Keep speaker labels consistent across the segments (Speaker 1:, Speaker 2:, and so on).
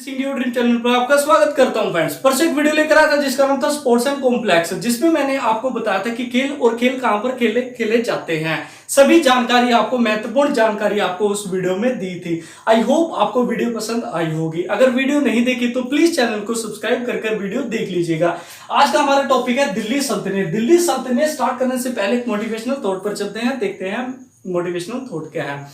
Speaker 1: India dream channel पर आपका स्वागत करता हूं फ्रेंड्स। परसों एक वीडियो लेकर आया था जिसका नाम था स्पोर्ट्स एंड कॉम्प्लेक्स, जिसमें मैंने आपको बताया था कि खेल और खेल कहां पर खेले जाते हैं। सभी जानकारी आपको, महत्वपूर्ण जानकारी आपको उस वीडियो में दी थी। आई होप आपको वीडियो पसंद आई होगी। अगर वीडियो नहीं देखी तो प्लीज चैनल को सब्सक्राइब कर वीडियो देख लीजिएगा। आज का हमारा टॉपिक है दिल्ली सल्तनत। दिल्ली सल्तनत स्टार्ट करने से पहले एक मोटिवेशनल थॉट पर चलते हैं, देखते हैं मोटिवेशनल थॉट क्या है।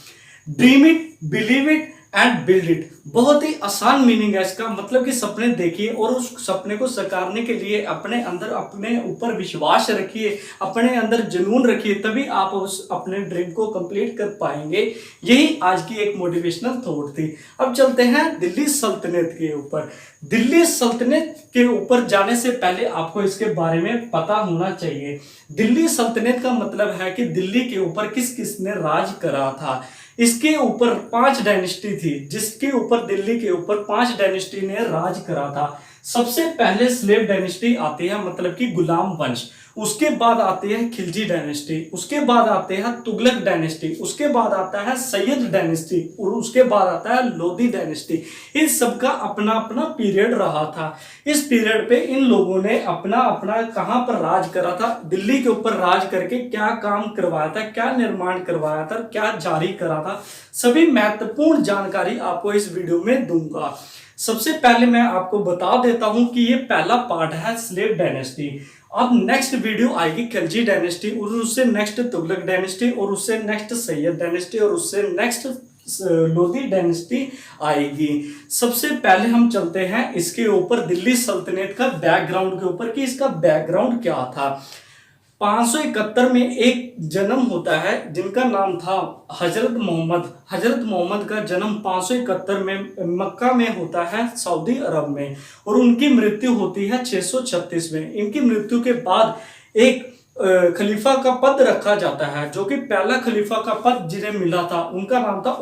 Speaker 1: Dream it, believe it and build it. बहुत ही आसान मीनिंग है इसका, मतलब कि सपने देखिए और उस सपने को साकारने के लिए अपने अंदर, अपने ऊपर विश्वास रखिए, अपने अंदर जुनून रखिए, तभी आप उस अपने ड्रीम को कंप्लीट कर पाएंगे। यही आज की एक मोटिवेशनल थॉट थी। अब चलते हैं दिल्ली सल्तनत के ऊपर। दिल्ली सल्तनत के ऊपर जाने से पहले आपको इसके बारे में पता होना चाहिए। दिल्ली सल्तनत का मतलब है कि दिल्ली के ऊपर किस किसने राज करा था। इसके ऊपर 5 डायनेस्टी थी, जिसके ऊपर दिल्ली के ऊपर 5 डायनेस्टी ने राज करा था। सबसे पहले स्लेव डायनेस्टी आती है, मतलब कि गुलाम वंश। उसके बाद आती है खिलजी डायनेस्टी, उसके बाद आते हैं तुगलक डायनेस्टी, उसके बाद आता है सैयद डायनेस्टी और उसके बाद आता है लोधी डायनेस्टी। इन सबका अपना अपना पीरियड रहा था। इस पीरियड पे इन लोगों ने अपना अपना कहां पर राज करा था, दिल्ली के ऊपर राज करके क्या काम करवाया था, क्या निर्माण करवाया था, क्या जारी करा था, सभी महत्वपूर्ण जानकारी आपको इस वीडियो में दूंगा। सबसे पहले मैं आपको बता देता हूं कि ये पहला पार्ट है स्लेव डायनेस्टी। अब नेक्स्ट वीडियो आएगी खिलजी डायनेस्टी, और उससे नेक्स्ट तुगलक डायनेस्टी, और उससे नेक्स्ट सैयद डायनेस्टी, और उससे नेक्स्ट लोधी डायनेस्टी आएगी। सबसे पहले हम चलते हैं इसके ऊपर दिल्ली सल्तनत का बैकग्राउंड के ऊपर कि इसका बैकग्राउंड क्या था। 571 में एक जन्म होता है जिनका नाम था हजरत मोहम्मद। हजरत मोहम्मद का जन्म 571 में मक्का में होता है, सऊदी अरब में, और उनकी मृत्यु होती है 636 में। इनकी मृत्यु के बाद एक खलीफा का पद रखा जाता है, जो कि पहला खलीफा का पद जिन्हें मिला था उनका नाम था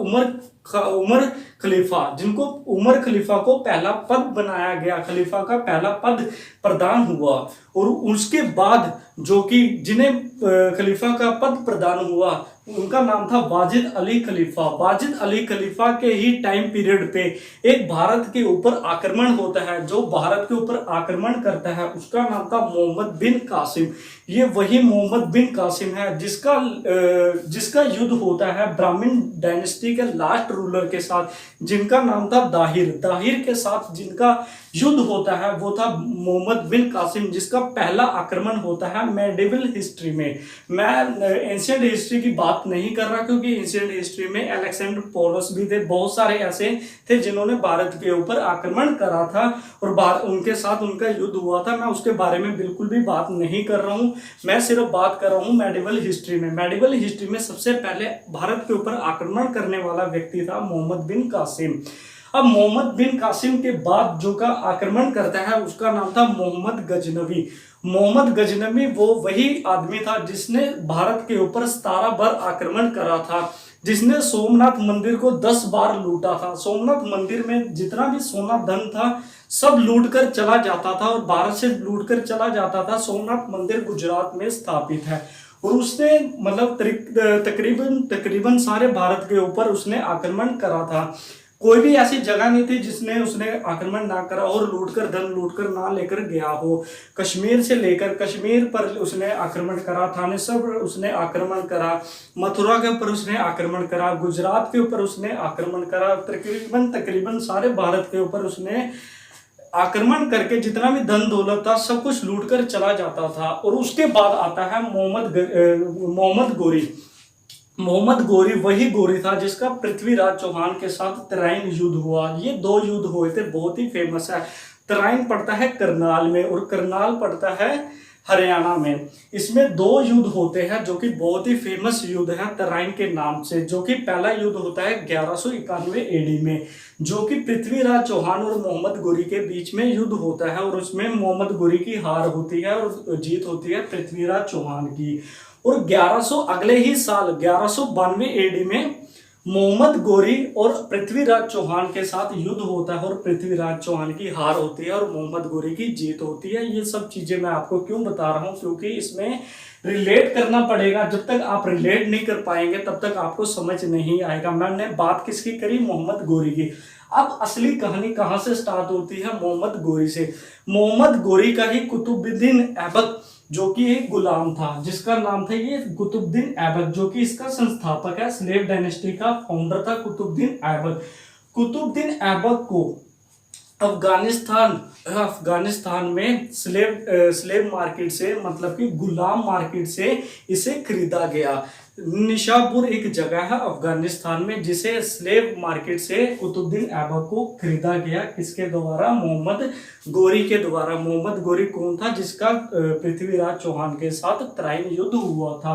Speaker 1: उमर खलीफा, जिनको उमर खलीफा को पहला पद बनाया गया, खलीफा का पहला पद प्रदान हुआ। और उसके बाद जो कि जिन्हें खलीफा का पद प्रदान हुआ उनका नाम था वाजिद अली खलीफा। वाजिद अली खलीफा के ही टाइम पीरियड पे एक भारत के ऊपर आक्रमण होता है। जो भारत के ऊपर आक्रमण करता है उसका नाम था मोहम्मद बिन कासिम। ये वही मोहम्मद बिन कासिम है जिसका युद्ध होता है ब्राह्मण डायनेस्टी के लास्ट रूलर के साथ, जिनका नाम था दाहिर। दाहिर के साथ जिनका युद्ध होता है वो था मोहम्मद बिन कासिम, जिसका पहला आक्रमण होता है मेडिवल हिस्ट्री में। मैं एंशिएंट हिस्ट्री की बात नहीं कर रहा, क्योंकि एंशिएंट हिस्ट्री में अलेक्जेंडर पोरस भी थे, बहुत सारे ऐसे थे जिन्होंने भारत के ऊपर आक्रमण करा था और उनके साथ उनका युद्ध हुआ था। मैं उसके बारे में बिल्कुल भी बात नहीं कर रहा हूं, मैं सिर्फ बात कर रहा हूं मेडिवल हिस्ट्री में। मेडिवल हिस्ट्री में सबसे पहले भारत के ऊपर आक्रमण करने वाला व्यक्ति था मोहम्मद बिन कासिम। अब मोहम्मद बिन कासिम के बाद जो का आक्रमण करता है उसका नाम था मोहम्मद गजनवी। मोहम्मद गजनवी वो वही आदमी था जिसने भारत के ऊपर 17 बार आक्रमण करा था, जिसने सोमनाथ मंदिर को 10 बार लूटा था। सोमनाथ मंदिर में जितना भी सोना धन था सब लूट कर चला जाता था, और भारत से लूट कर चला जाता था। सोमनाथ मंदिर गुजरात में स्थापित है, और उसने मतलब तकरीबन सारे भारत के ऊपर उसने आक्रमण करा था। कोई भी ऐसी जगह नहीं थी जिसने उसने आक्रमण ना करा और धन लूटकर ना लेकर गया हो। कश्मीर से लेकर कश्मीर पर उसने आक्रमण करा, थानेसर पर उसने आक्रमण करा, मथुरा के ऊपर उसने आक्रमण करा, गुजरात के ऊपर उसने आक्रमण करा, तकरीबन सारे भारत के ऊपर उसने आक्रमण करके जितना भी धन दौलत था सब कुछ लूट कर चला जाता था। और उसके बाद आता है मोहम्मद गोरी। मोहम्मद गोरी वही गोरी था जिसका पृथ्वीराज चौहान के साथ तराइन युद्ध हुआ। ये 2 युद्ध हुए थे, बहुत ही फेमस है। तराइन पड़ता है करनाल में और करनाल पड़ता है हरियाणा में। इसमें 2 युद्ध होते हैं जो कि बहुत ही फेमस युद्ध है तराइन के नाम से। जो कि पहला युद्ध होता है 1191 एडी में, जो कि पृथ्वीराज चौहान और मोहम्मद गोरी के बीच में युद्ध होता है, और उसमें मोहम्मद गोरी की हार होती है और जीत होती है पृथ्वीराज चौहान की। और 1100 अगले ही साल 1192 एडी में मोहम्मद गोरी और पृथ्वीराज चौहान के साथ युद्ध होता है, और पृथ्वीराज चौहान की हार होती है और मोहम्मद गोरी की जीत होती है। ये सब चीजें मैं आपको क्यों बता रहा हूं, क्योंकि इसमें रिलेट करना पड़ेगा। जब तक आप रिलेट नहीं कर पाएंगे तब तक आपको समझ नहीं आएगा। मैंने बात किसकी करी, मोहम्मद गोरी की। अब असली कहानी कहां से स्टार्ट होती है? मोहम्मद गोरी से। मोहम्मद गोरी का ही कुतुबुद्दीन ऐबक जो कि एक गुलाम था, जिसका नाम था ये कुतुबुद्दीन ऐबक, जो कि इसका संस्थापक है, स्लेव डायनेस्टी का फाउंडर था कुतुबुद्दीन ऐबक। कुतुबुद्दीन ऐबक को अफगानिस्तान में स्लेव मार्केट से, मतलब कि गुलाम मार्केट से इसे खरीदा गया। निशापुर एक जगह है अफगानिस्तान में, जिसे स्लेव मार्केट से कुतुबुद्दीन ऐबक को खरीदा गया। किसके द्वारा? मोहम्मद गोरी के द्वारा। मोहम्मद गोरी कौन था? जिसका पृथ्वीराज चौहान के साथ तराइन युद्ध हुआ था।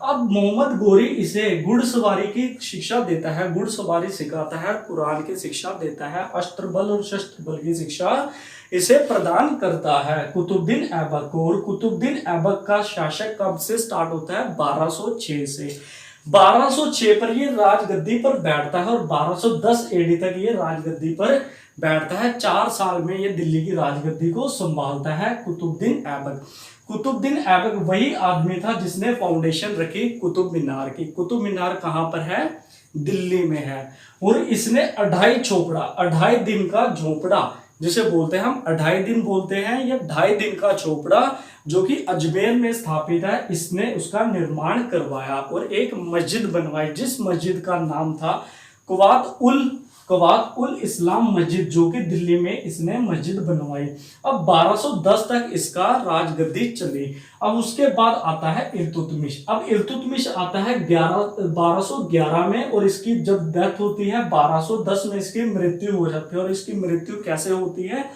Speaker 1: अब मोहम्मद गोरी इसे घुड़सवारी की शिक्षा देता है, घुड़सवारी सिखाता है, कुरान की शिक्षा देता है, अस्त्र बल और शस्त्र बल की शिक्षा इसे प्रदान करता है कुतुबुद्दीन ऐबक को। और कुतुबुद्दीन ऐबक का शासक कब से स्टार्ट होता है? 1206 से। 1206 पर ये राजगद्दी पर बैठता है और 1210 एडी तक ये राजगद्दी पर बैठता है। 4 साल में ये दिल्ली की राजगद्दी को संभालता है कुतुबुद्दीन ऐबक। कुतुबुद्दीन ऐबक वही आदमी था जिसने फाउंडेशन रखी कुतुब मीनार की। कुतुब मीनार कहां पर है? दिल्ली में है। और इसने 2.5 दिन का झोपड़ा, जिसे बोलते हैं हम 2.5 दिन बोलते हैं, या 2.5 दिन का झोपड़ा जो कि अजमेर में स्थापित है, इसने उसका निर्माण करवाया और एक मस्जिद बनवाई, जिस मस्जिद का नाम था कवात उल इस्लाम मस्जिद, जो कि दिल्ली में इसने मस्जिद बनवाई। अब 1210 तक इसका राजगद्दी चली। अब उसके बाद आता है इल्तुतमिश। अब इल्तुतमिश आता है 1211 में, और इसकी जब डेथ होती है 1210 में इसकी मृत्यु हो जाती है। और इसकी मृत्यु कैसे होती है?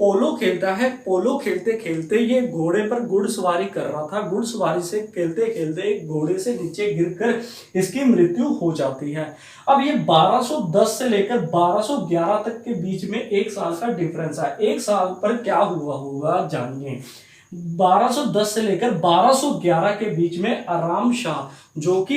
Speaker 1: पोलो खेलता है। पोलो खेलते खेलते ये घोड़े पर घुड़सवारी कर रहा था, घुड़सवारी से खेलते खेलते घोड़े से नीचे गिरकर इसकी मृत्यु हो जाती है। अब ये 1210 से लेकर 1211 तक के बीच में 1 साल का डिफरेंस है। 1 साल पर क्या हुआ होगा जानिए। 1210 से लेकर 1211 के बीच में आराम शाह, जो कि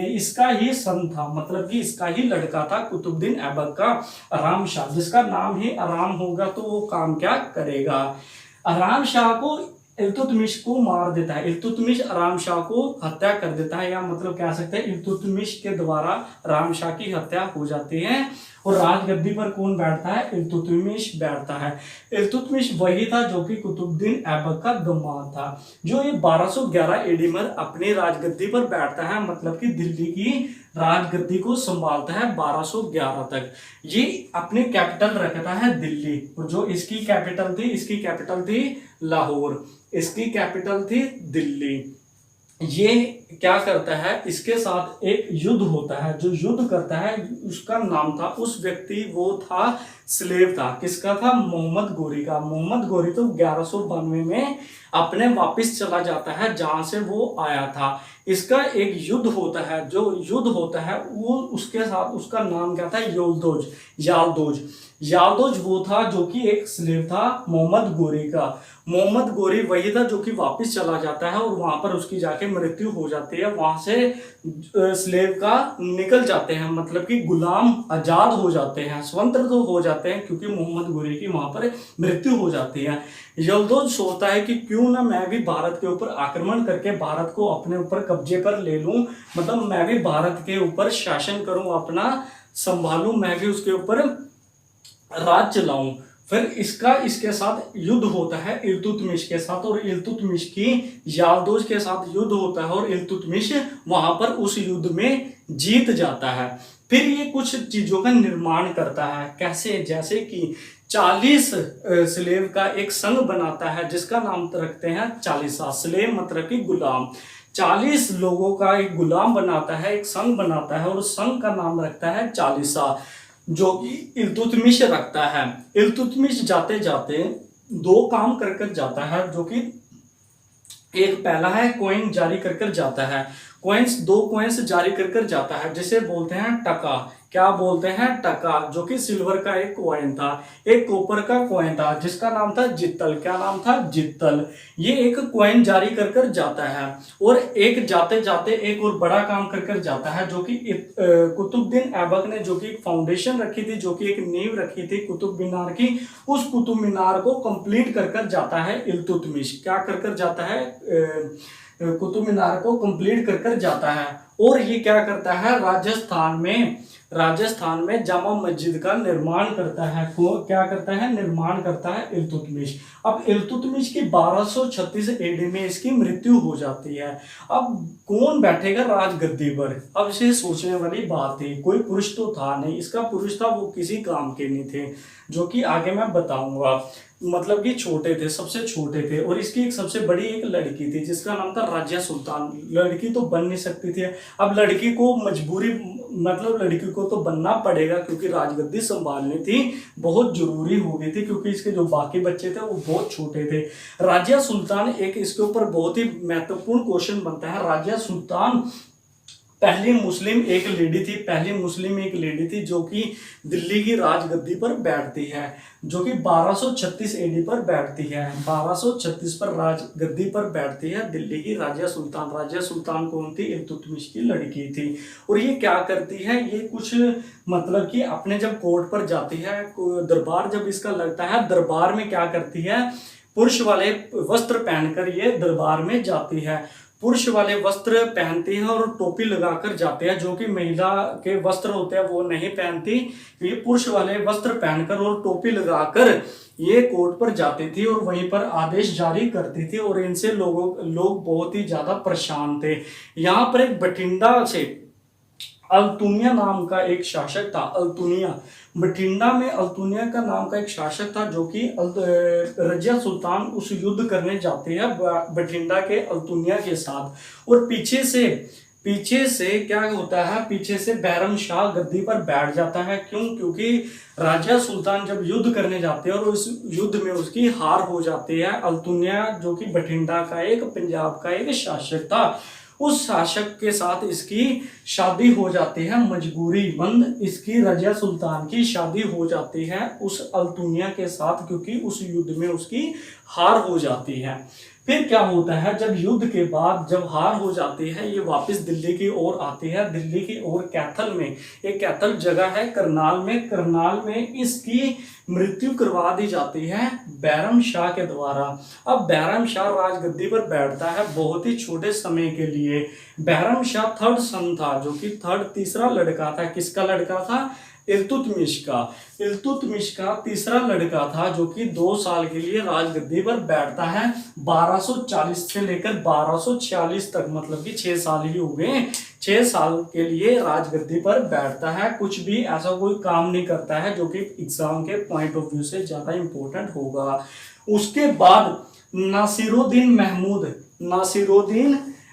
Speaker 1: इसका ही सन था, मतलब कि इसका ही लड़का था कुतुबुद्दीन ऐबक का, आराम शाह, जिसका नाम ही आराम होगा तो वो काम क्या करेगा? आराम शाह को इल्तुतमिश को मार देता है। इल्तुतमिश आराम शाह को हत्या कर देता है, या मतलब कह सकते हैं इल्तुतमिश के द्वारा आराम शाह की हत्या हो जाती है। और राजगद्दी पर कौन बैठता है? इल्तुतमिश बैठता है। इल्तुतमिश वही था जो कि कुतुबुद्दीन ऐबक का दामाद था, जो ये 1211 एडी में अपनी राजगद्दी पर बैठता है, मतलब कि दिल्ली की राजगद्दी को संभालता है 1211 तक। ये अपनी कैपिटल रखता है दिल्ली, और जो इसकी कैपिटल थी लाहौर, इसकी कैपिटल थी दिल्ली। ये क्या करता है? इसके साथ एक युद्ध होता है। जो युद्ध करता है उसका नाम था, उस व्यक्ति वो था, स्लेव था। किसका था? मोहम्मद गोरी का। मोहम्मद गोरी तो 1192 में अपने वापस चला जाता है जहां से वो आया था। इसका एक युद्ध होता है, जो युद्ध होता है वो उसके साथ, उसका नाम क्या था? यालदोज वो था जो कि एक स्लेव था मोहम्मद गोरी का। मोहम्मद गोरी वही था जो कि वापस चला जाता है और वहां पर उसकी जाके मृत्यु हो जाती है। वहां से स्लेव का निकल जाते हैं, मतलब कि गुलाम आजाद हो जाते हैं, स्वतंत्र तो हो जाते हैं, क्योंकि मोहम्मद गोरी की वहां पर मृत्यु हो जाती है। यलदोज सोचता है कि क्यों ना मैं भी भारत के ऊपर आक्रमण करके भारत को अपने ऊपर कब्जे पर ले लूं, मतलब मैं भी भारत के ऊपर शासन करूं, अपना संभालूं, मैं भी उसके ऊपर राज चलाऊं। फिर इसके साथ युद्ध होता है इल्तुतमिश के साथ, और इल्तुतमिश की यालदोज के साथ युद्ध होता है, और इल्तुतमिश वहां पर उस युद्ध में जीत जाता है। फिर ये कुछ चीजों का निर्माण करता है। कैसे? जैसे कि 40 स्लेव का एक संघ बनाता है, जिसका नाम रखते हैं 40। स्लेव मतलब कि गुलाम। 40 लोगों का एक गुलाम बनाता है, एक संघ बनाता है, और उस संघ का नाम रखता है 40, जो कि इल्तुतमिश रखता है। इल्तुतमिश जाते जाते 2 काम कर जाता है, जो कि एक पहला है कॉइन जारी कर जाता है। 2 कॉइन्स जारी कर जाता है, जिसे बोलते हैं टका। क्या बोलते हैं? टका, जो कि सिल्वर का एक कॉइन था। एक कॉपर का कॉइन था जिसका नाम था जित्तल। क्या नाम था? जित्तल। ये एक कॉइन जारी कर जाता है, और एक जाते जाते एक और बड़ा काम कर जाता है, जो कि कुतुबुद्दीन ऐबक ने जो कि एक फाउंडेशन रखी थी, जो कि एक नींव रखी थी कुतुब मीनार की, उस कुतुब मीनार को कंप्लीट कर जाता है इल्तुतमिश। क्या कर जाता है? कुतुब मीनार को कंप्लीट कर जाता है। और ये क्या करता है? राजस्थान में राजस्थान में जामा मस्जिद का निर्माण करता है। क्या करता है? निर्माण करता है इल्तुतमिश। अब इल्तुतमिश की 1236 एडी में इसकी मृत्यु हो जाती है। अब कौन बैठेगा राजगद्दी पर? अब इसे सोचने वाली बात थी। कोई पुरुष तो था नहीं, इसका पुरुष था वो किसी काम के नहीं थे, जो कि आगे मैं बताऊंगा। मतलब कि छोटे थे, सबसे छोटे थे, और इसकी एक सबसे बड़ी एक लड़की थी जिसका नाम था राजिया सुल्तान। लड़की तो बन नहीं सकती थी। अब लड़की को मजबूरी, मतलब लड़की को तो बनना पड़ेगा क्योंकि राजगद्दी संभालनी थी, बहुत जरूरी हो गई थी, क्योंकि इसके जो बाकी बच्चे थे वो बहुत छोटे थे। राजिया सुल्तान, एक इसके ऊपर बहुत ही महत्वपूर्ण क्वेश्चन बनता है। राजिया सुल्तान पहली मुस्लिम एक लेडी थी जो कि दिल्ली की राजगद्दी पर बैठती है, जो कि 1236 एडी पर बैठती है। 1236 पर राजगद्दी पर बैठती है दिल्ली की राजिया सुल्तान। राजिया सुल्तान कौन थी? इल्तुतमिश की लड़की थी। और ये क्या करती है? ये कुछ मतलब कि अपने जब कोर्ट पर जाती है, दरबार जब इसका लगता है, दरबार में क्या करती है? पुरुष वाले वस्त्र पहनकर ये दरबार में जाती है। पुरुष वाले वस्त्र पहनती है और टोपी लगाकर जाते हैं, जो कि महिला के वस्त्र होते हैं वो नहीं पहनती। ये पुरुष वाले वस्त्र पहनकर और टोपी लगाकर ये कोर्ट पर जाती थी और वहीं पर आदेश जारी करती थी, और इनसे लोग बहुत ही ज्यादा परेशान थे। यहाँ पर एक बठिंडा से अल्तुनिया नाम का एक शासक था। अल्तुनिया, बठिंडा में अल्तुनिया का नाम का एक शासक था, जो कि रजिया सुल्तान उस युद्ध करने जाते हैं बठिंडा के अल्तुनिया के साथ। और पीछे से क्या होता है? पीछे से बैरम शाह गद्दी पर बैठ जाता है। क्यों? क्योंकि राजा सुल्तान जब युद्ध करने जाते हैं और उस युद्ध में उसकी हार हो जाती है। अल्तुनिया जो कि बठिंडा का एक, पंजाब का एक शासक था, उस शासक के साथ इसकी शादी हो जाती है। मजबूरीवंद इसकी रजिया सुल्तान की शादी हो जाती है उस अल्तुनिया के साथ, क्योंकि उस युद्ध में उसकी हार हो जाती है। फिर क्या होता है? जब युद्ध के बाद जब हार हो जाती है, ये वापस दिल्ली की ओर आती है। दिल्ली की ओर कैथल में, एक कैथल जगह है करनाल में इसकी मृत्यु करवा दी जाती है बैरम शाह के द्वारा। अब बैरम शाह राजगद्दी पर बैठता है बहुत ही छोटे समय के लिए। बैरम शाह थर्ड सन था, जो कि तीसरा लड़का था। किसका लड़का था? इल्तुतमिश का तीसरा लड़का था, जो कि 2 साल के लिए राजगद्दी पर बैठता है। 1240 से लेकर 1246 तक, मतलब कि 6 साल ही हो गए। 6 साल के लिए राजगद्दी पर बैठता है। कुछ भी ऐसा कोई काम नहीं करता है जो कि एग्जाम के पॉइंट ऑफ व्यू से ज्यादा इंपॉर्टेंट होगा। उसके बाद नासिरुद्दीन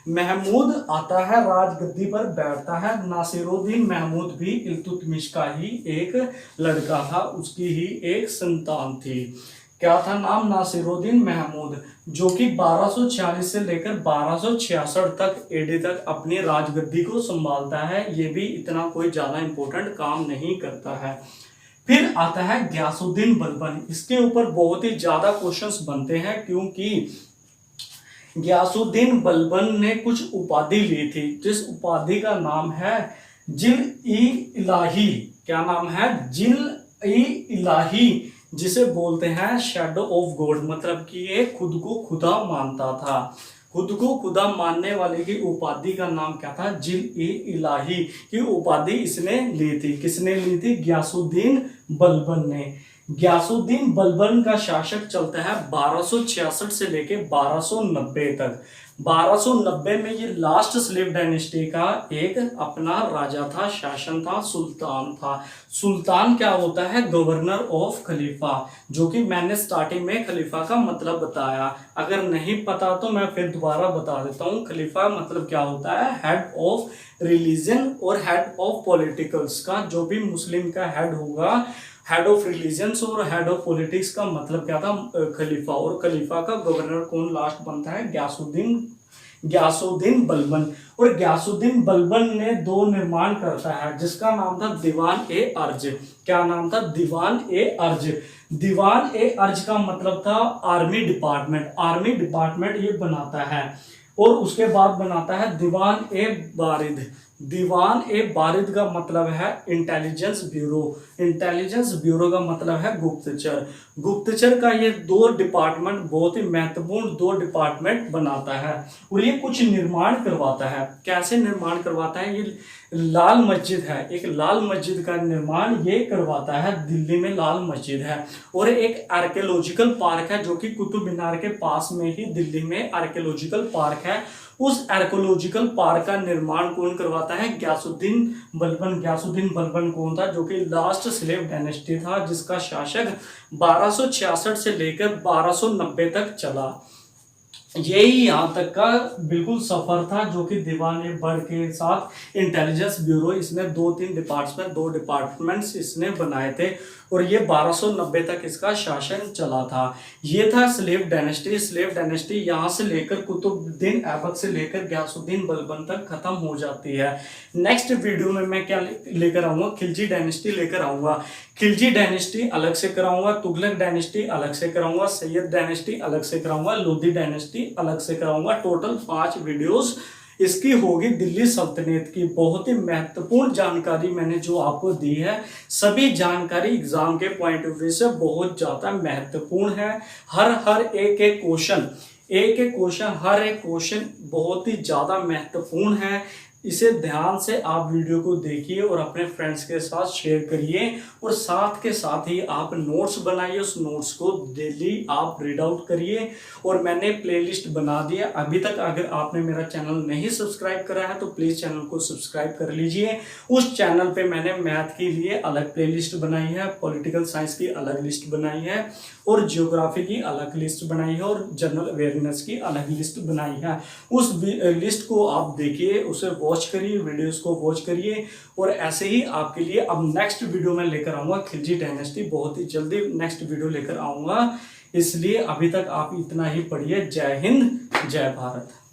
Speaker 1: महमूद आता है, राजगद्दी पर बैठता है। नासिरुद्दीन महमूद भी इल्तुतमिश का ही एक लड़का था, उसकी ही एक संतान थी। क्या था नाम? नासिरुद्दीन महमूद, जो कि 1246 से लेकर 1266 तक एडी तक अपनी राजगद्दी को संभालता है। ये भी इतना कोई ज्यादा इंपॉर्टेंट काम नहीं करता है। फिर आता है गयासुद्दीन बलबन। इसके ऊपर बहुत ही ज्यादा क्वेश्चंस बनते हैं, क्योंकि गयासुद्दीन बलबन ने कुछ उपाधि ली थी, जिस उपाधि का नाम है जिल-ई-इलाही। क्या नाम है? जिल-ई-इलाही, जिसे बोलते हैं शैडो ऑफ गॉड। मतलब कि ये खुद को खुदा मानता था। खुद को खुदा मानने वाले की उपाधि का नाम क्या था? जिल-ई-इलाही की उपाधि इसने ली थी। किसने ली थी? गयासुद्दीन बलबन ने। गयासुद्दीन बलबन का शासक चलता है 1266 से लेके 1290 तक। 1290 में ये लास्ट स्लेव डायनेस्टी का एक अपना राजा था, शासन था, सुल्तान था। सुल्तान क्या होता है? गवर्नर ऑफ खलीफा, जो कि मैंने स्टार्टिंग में खलीफा का मतलब बताया। अगर नहीं पता तो मैं फिर दोबारा बता देता हूँ। खलीफा मतलब क्या होता है? हेड ऑफ रिलीजन और हेड ऑफ पॉलिटिकल्स का। जो भी मुस्लिम का हेड होगा, हेड ऑफ रिलीजन्स और हेड ऑफ पॉलिटिक्स का मतलब क्या था? खलीफा। और खलीफा का गवर्नर कौन लास्ट बनता है? गयासुद्दीन बलबन। और गयासुद्दीन बलबन ने 2 निर्माण करता है, जिसका नाम था दीवान-ए-अर्ज। क्या नाम था? दीवान-ए-अर्ज। दीवान-ए-अर्ज का मतलब था आर्मी डिपार्टमेंट। आर्मी डिपार्टमेंट ये बनाता है। और उसके बाद बनाता है दीवान-ए-बारिद। दीवान-ए-बारिद का मतलब है इंटेलिजेंस ब्यूरो। इंटेलिजेंस ब्यूरो का मतलब है गुप्तचर। गुप्तचर का ये 2 डिपार्टमेंट, बहुत ही महत्वपूर्ण 2 डिपार्टमेंट बनाता है। और ये कुछ निर्माण करवाता है। कैसे निर्माण करवाता है? ये लाल मस्जिद है, एक लाल मस्जिद का निर्माण ये करवाता है, दिल्ली में लाल मस्जिद है। और एक आर्कियोलॉजिकल पार्क है जो कि कुतुब मीनार के पास में ही दिल्ली में आर्कियोलॉजिकल पार्क है। उस आर्कियोलॉजिकल पार्क का निर्माण कौन करवाता है? गयासुद्दीन बलबन। गयासुद्दीन बलबन कौन था? जो कि लास्ट स्लेव डायनेस्टी था, जिसका शासक 1266 से लेकर 1290 तक चला। यही यहाँ तक का बिल्कुल सफर था जो कि दीवान बर्ड के साथ इंटेलिजेंस ब्यूरो, इसने दो डिपार्टमेंट्स इसने बनाए थे और ये 1290 तक इसका शासन चला था। ये था स्लेव डायनेस्टी। स्लेव डायनेस्टी यहाँ से लेकर कुतुबुद्दीन ऐबक से लेकर गयासुद्दीन बलबन तक खत्म हो जाती है। नेक्स्ट वीडियो में मैं क्या लेकर आऊंगा? खिलजी डायनेस्टी लेकर आऊंगा। खिलजी डायनेस्टी अलग से कराऊंगा, तुगलक डायनेस्टी अलग से कराऊंगा, सैयद डायनेस्टी अलग से कराऊंगा, लोधी डायनेस्टी अलग से कराऊंगा। टोटल 5 वीडियोस इसकी होगी दिल्ली सल्तनत की। बहुत ही महत्वपूर्ण जानकारी मैंने जो आपको दी है, सभी जानकारी एग्जाम के पॉइंट ऑफ व्यू से बहुत ज्यादा महत्वपूर्ण है। हर एक क्वेश्चन, हर एक क्वेश्चन बहुत ही ज्यादा महत्वपूर्ण है। इसे ध्यान से आप वीडियो को देखिए और अपने फ्रेंड्स के साथ शेयर करिए और साथ के साथ ही आप नोट्स बनाइए। उस नोट्स को डेली आप रीड आउट करिए। और मैंने प्लेलिस्ट बना दिया। अभी तक अगर आपने मेरा चैनल नहीं सब्सक्राइब करा है तो प्लीज़ चैनल को सब्सक्राइब कर लीजिए। उस चैनल पे मैंने मैथ के लिए अलग प्लेलिस्ट बनाई है, पॉलिटिकल साइंस की अलग लिस्ट बनाई है और ज्योग्राफी की अलग लिस्ट बनाई है और जनरल अवेयरनेस की अलग लिस्ट बनाई है। उस लिस्ट को आप देखिए, उसे वॉच करिए, वीडियोस को वॉच करिए। और ऐसे ही आपके लिए अब नेक्स्ट वीडियो में लेकर आऊंगा खिलजी डायनेस्टी। बहुत ही जल्दी नेक्स्ट वीडियो लेकर आऊंगा, इसलिए अभी तक आप इतना ही पढ़िए। जय हिंद, जय भारत।